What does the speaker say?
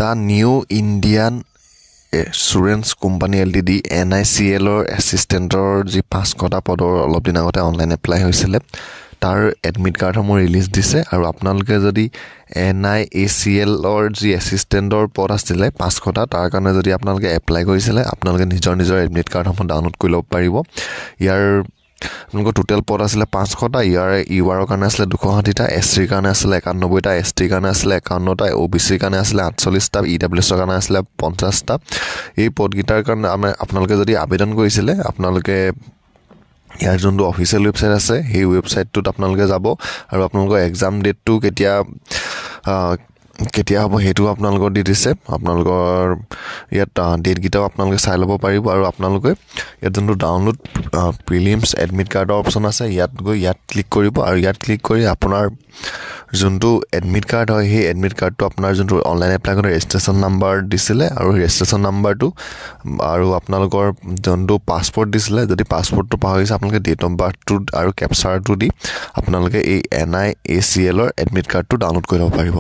the new Indian assurance company LTD NICLৰ এছিষ্টেণ্টৰ যি 500টা পদৰ অলপ দিন আগতে অনলাইন এপ্লাই হৈছিলে তাৰ এডমিট কাৰ্ডসমূহ ৰিলিজ দিছে আৰু আপোনালোকে যদি NICLৰ যি এছিষ্টেণ্টৰ পদ আছিলে 500টা তাৰ কাৰণে যদি আপোনালোকে এপ্লাই কৰিছিলে আপোনালোকে নিজৰ এডমিট কাৰ্ডসমূহ ডাউনলোড কৰি ল'ব পাৰিব ইয়াৰ আপোনালোকৰ টোটেল পদ আছিলে 500টা URৰ কাৰণে আছিলে 260টা SCৰ কাৰণে আছিলে 91টা STৰ কাৰণে আছিলে 51টা OBCৰ কাৰণে আছিলে 48টা EWSৰ কাৰণে আছিলে 50টা এই পদকেইটাৰ কাৰণে আপোনালোকে যদি আবেদন কৰিছিলে আপোনালোকে ইয়াৰ যোনটো অফিচিয়েল ৱেবছাইট আছে সেই ৱেবছাইটটোত আপোনালোকে যাব আৰু আপোনালোকৰ এক্সাম ডেটটো কেতিয়া হ'ব সেইটো আপোনালোকৰ দি দিছে আপোনালোকৰ ইয়াত ডেটকেইটাও আপোনালোকে চাই ল'ব পাৰিব আৰু আপোনালোকে ইয়াত যোনটো ডাউনলোড প্ৰিলিমছ এডমিট কাৰ্ডৰ অপশ্যন আছে ইয়াত ক্লিক কৰিব আৰু ইয়াত ক্লিক কৰি আপোনাৰ যোনটো এডমিট কাৰ্ড হয় সেই এডমিট কাৰ্ডটো আপোনাৰ যোনটো অনলাইন এপ্লাই কৰা ৰেজিষ্ট্ৰেশ্যন নাম্বাৰ দিছিলে আৰু ৰেজিষ্ট্ৰেশ্যন নাম্বাৰটো আৰু আপোনালোকৰ যোনটো পাছপৰ্ট দিছিলে যদি পাছপৰ্টটো পাহৰিছে আপোনালোকে ডেট অফ বাৰ্থটো আৰু কেপচাৰটো দি আপোনালোকে এই NICLৰ এডমিট কাৰ্ডটো ডাউনলোড কৰি ল'ব পাৰিব